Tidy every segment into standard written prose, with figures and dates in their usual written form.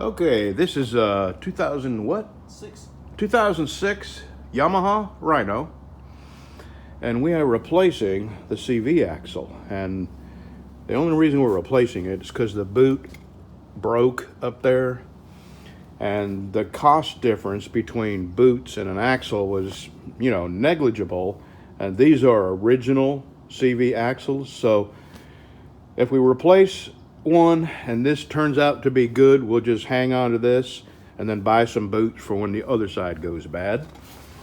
Okay, this is 2000 what? 2006 Yamaha Rhino, and we are replacing the CV axle. And the only reason we're replacing it is because the boot broke up there, and the cost difference between boots and an axle was, negligible. And these are original CV axles, so if we replace one and this turns out to be good, we'll just hang on to this and then buy some boots for when the other side goes bad.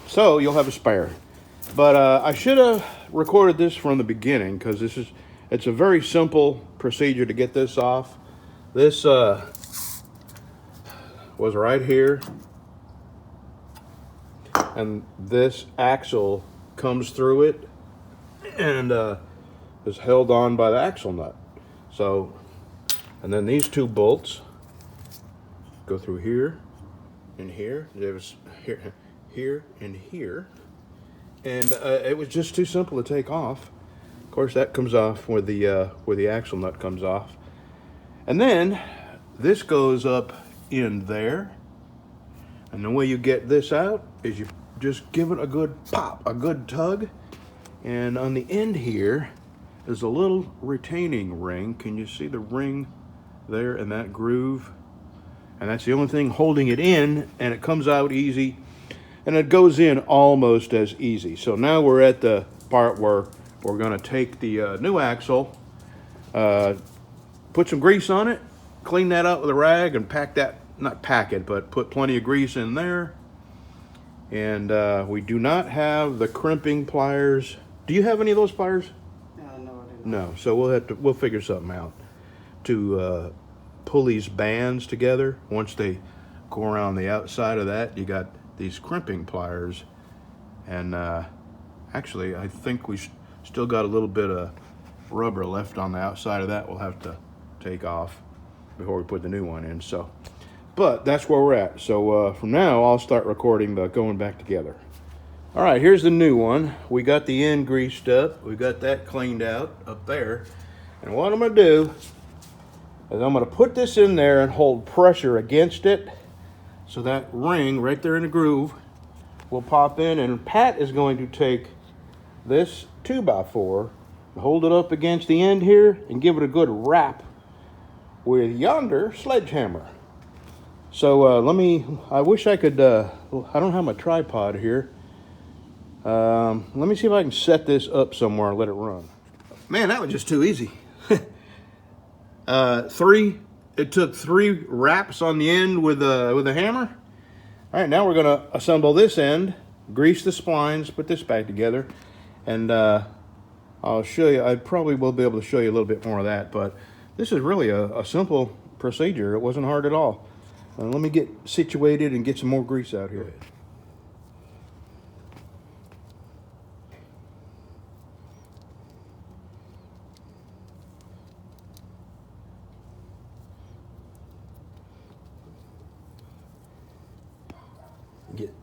So you'll have a spare. But I should have recorded this from the beginning, because it's a very simple procedure to get this off. This was right here, and this axle comes through it and is held on by the axle nut. So, and then these two bolts go through here and here. There's here and here. And it was just too simple to take off. Of course, that comes off where the axle nut comes off. And then this goes up in there. And the way you get this out is you just give it a good pop, a good tug. And on the end here is a little retaining ring. Can you see the ring there in that groove? And that's the only thing holding it in, and it comes out easy, and it goes in almost as easy. So now we're at the part where we're gonna take the new axle, put some grease on it, clean that out with a rag, and pack that, not pack it, but put plenty of grease in there. And we do not have the crimping pliers. Do you have any of those pliers? No, so we'll figure something out to pull these bands together. Once they go around the outside of that, you got these crimping pliers, and actually I think we still got a little bit of rubber left on the outside of that. We'll have to take off before we put the new one in. So, but that's where we're at. So from now I'll start recording the going back together. All right, here's the new one. We got the end greased up. We got that cleaned out up there. And what I'm gonna do is I'm gonna put this in there and hold pressure against it, so that ring right there in the groove will pop in, and Pat is going to take this 2x4, hold it up against the end here, and give it a good rap with yonder sledgehammer. So I wish I could, I don't have my tripod here. Let me see if I can set this up somewhere and let it run. Man, that was just too easy. It took 3 wraps on the end with a hammer. All right, now we're gonna assemble this end, grease the splines, put this back together, and I'll show you. I probably will be able to show you a little bit more of that, but this is really a simple procedure. It wasn't hard at all. Let me get situated and get some more grease out here.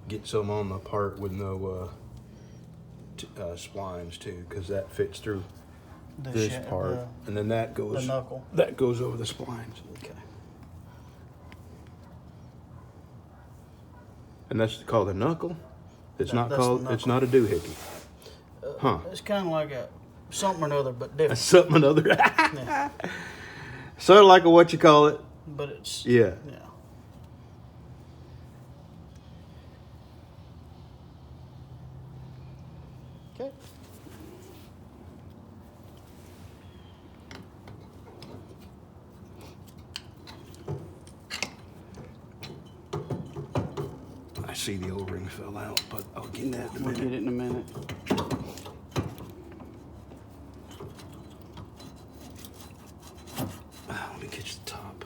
Get some on the part with no splines too, because that fits through this part, and then that goes, the knuckle. That goes over the splines. Okay. And that's called a knuckle. It's not called. It's not a doohickey. Huh? It's kind of like a something or another, but different. Something or another. Yeah. Sort of like a what you call it. But it's yeah. Okay. I see the O-ring fell out, but I'll get that in a minute. We'll get it in a minute. Let me catch the top.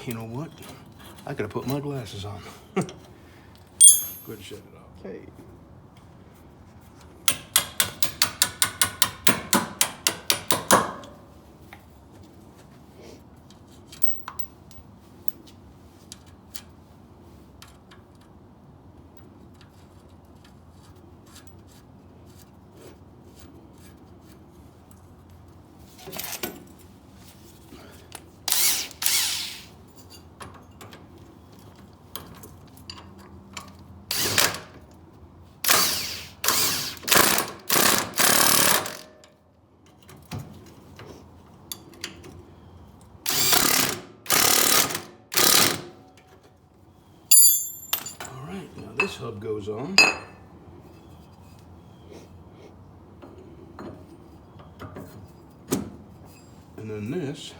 You know what? I could have put my glasses on. Go ahead and shut it off. Okay. All right, now this hub goes on. And then this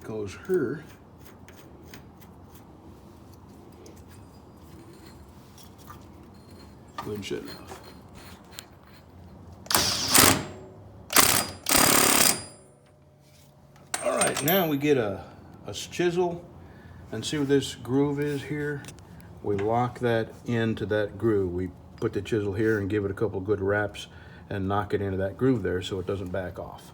goes here. Go ahead and shut it off. All right, now we get a chisel and see where this groove is here. We lock that into that groove. We put the chisel here and give it a couple good wraps and knock it into that groove there so it doesn't back off.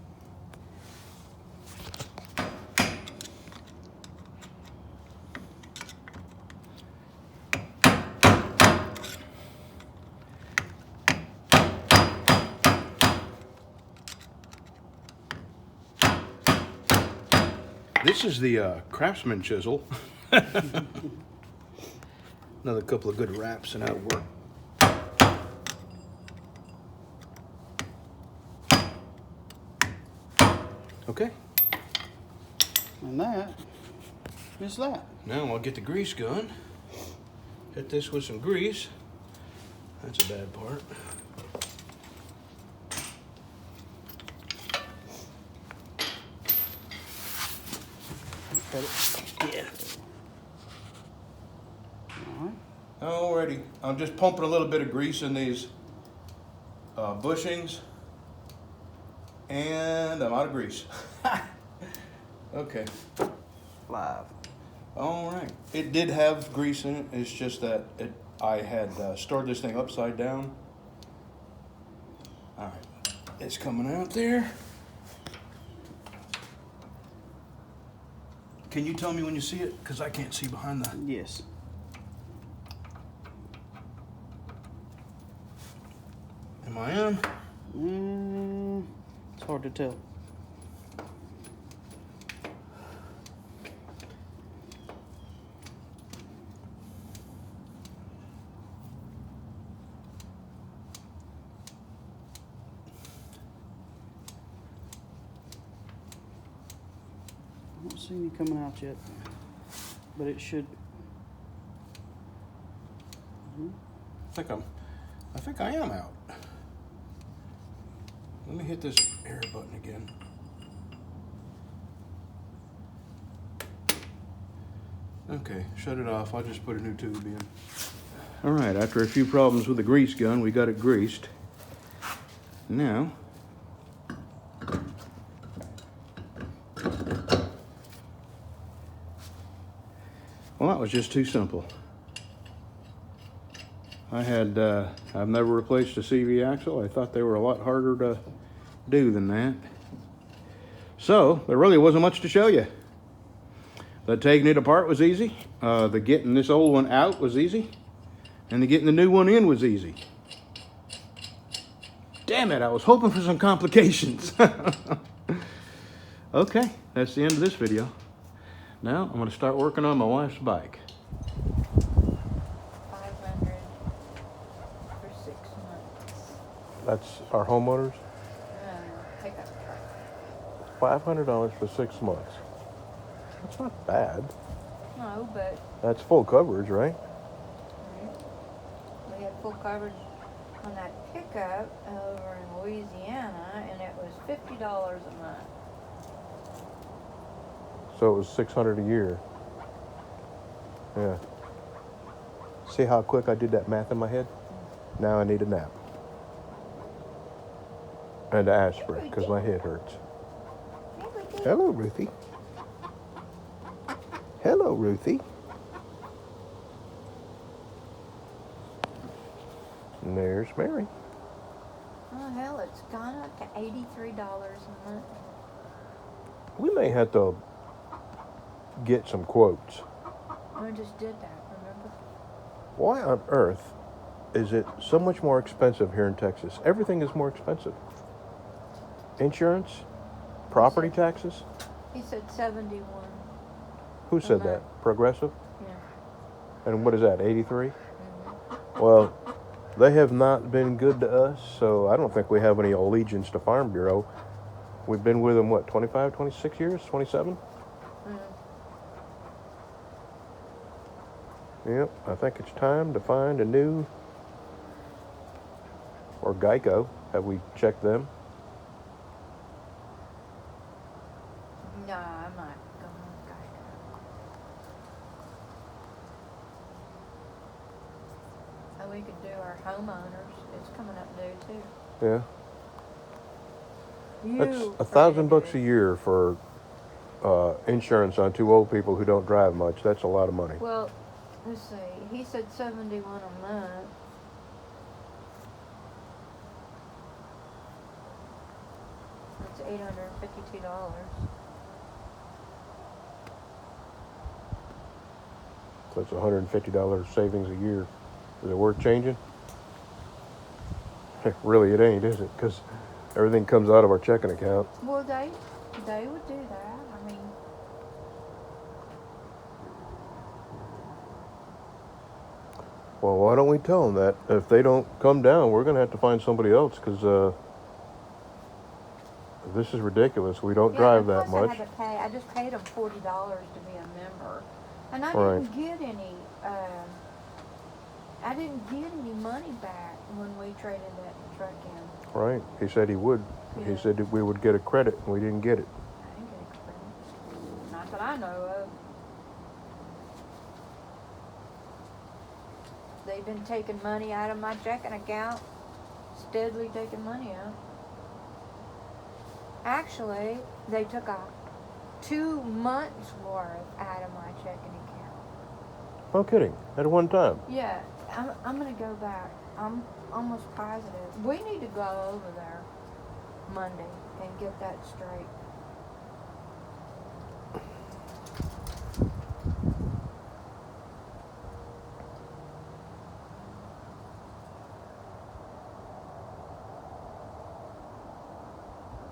This is the Craftsman chisel. Another couple of good wraps and that'll work. Okay. And that is that. Now I'll get the grease gun. Hit this with some grease. That's a bad part. Yeah. All right. Alrighty, I'm just pumping a little bit of grease in these bushings, and I'm out of grease. Okay. Live. All right. It did have grease in it. It's just that I had stored this thing upside down. All right. It's coming out there. Can you tell me when you see it? Because I can't see behind the... Yes. Am I on? It's hard to tell. I don't see any coming out yet, but it should. I think I am out. Let me hit this air button again. Okay, shut it off. I'll just put a new tube in. All right, after a few problems with the grease gun, we got it greased. Now, well, that was just too simple. I've never replaced a CV axle. I thought they were a lot harder to do than that. So, there really wasn't much to show you. The taking it apart was easy. The getting this old one out was easy. And the getting the new one in was easy. Damn it, I was hoping for some complications. Okay, that's the end of this video. Now, I'm gonna start working on my wife's bike. 500 for 6 months. That's our homeowners? Pickup truck. $500 for 6 months. That's not bad. No, but That's full coverage, right? we had full coverage on that pickup over in Louisiana, and it was $50 a month. So it was $600 a year. Yeah. See how quick I did that math in my head? Now I need a nap. And an aspirin, because my head hurts. Hello, Ruthie. Hello, Ruthie. And there's Mary. Oh hell, it's gone up to $83 a month. We may have to get some quotes. I just did that, remember? Why on earth is it so much more expensive here in Texas? Everything is more expensive. Insurance, property taxes. He said 71. Who said Okay. that? Progressive? Yeah. And what is that, 83? Mm-hmm. Well, they have not been good to us, so I don't think we have any allegiance to Farm Bureau. We've been with them, what, 25, 26 years, 27? Mm. Yep, I think it's time to find a new, or Geico. Have we checked them? No, I'm not going with Geico. And we could do our homeowners. It's coming up due too. Yeah. That's You $1,000 a year for insurance on two old people who don't drive much. That's a lot of money. Well, let's see. He said 71 a month. That's $852. So it's $150 savings a year. Is it worth changing? Really, it ain't, is it? Because everything comes out of our checking account. Well, they would do that. I mean, Well, why don't we tell them that if they don't come down, we're going to have to find somebody else because this is ridiculous. We don't yeah, drive and that plus much. I had to pay. I just paid them $40 to be a member, and I Right. didn't get any. I didn't get any money back when we traded that truck in. Right. He said he would. Yeah. He said that we would get a credit, and we didn't get it. I didn't get a credit. Not that I know of. They've been taking money out of my checking account, steadily taking money out. Actually, they took 2 months worth out of my checking account. No kidding. At one time. Yeah, I'm gonna go back. I'm almost positive. We need to go over there Monday and get that straight.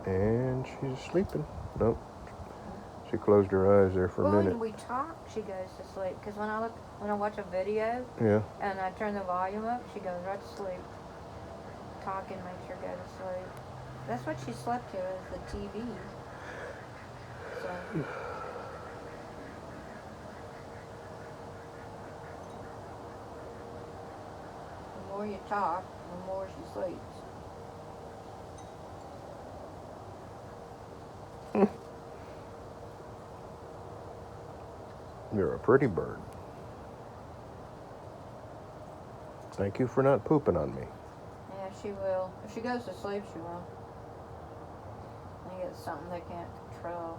And she's sleeping. Nope. She closed her eyes there for a Well, minute. when we talk, she goes to sleep. Because when I watch a video Yeah. and I turn the volume up, she goes right to sleep. Talking makes her go to sleep. That's what she slept to, is the TV. So. The more you talk, the more she sleeps. You're a pretty bird. Thank you for not pooping on me. Yeah, she will. If she goes to sleep, she will. I think it's something they can't control.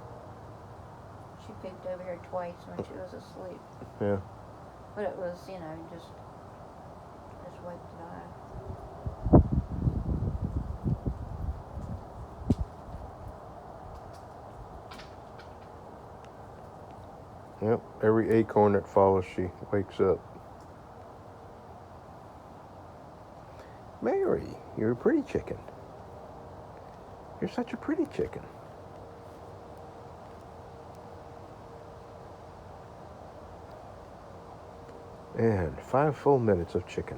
She peeked over here twice when she was asleep. Yeah. But it was, just wiped it off. Yep. Every acorn that falls, she wakes up. Mary, you're a pretty chicken. You're such a pretty chicken. And 5 full minutes of chicken.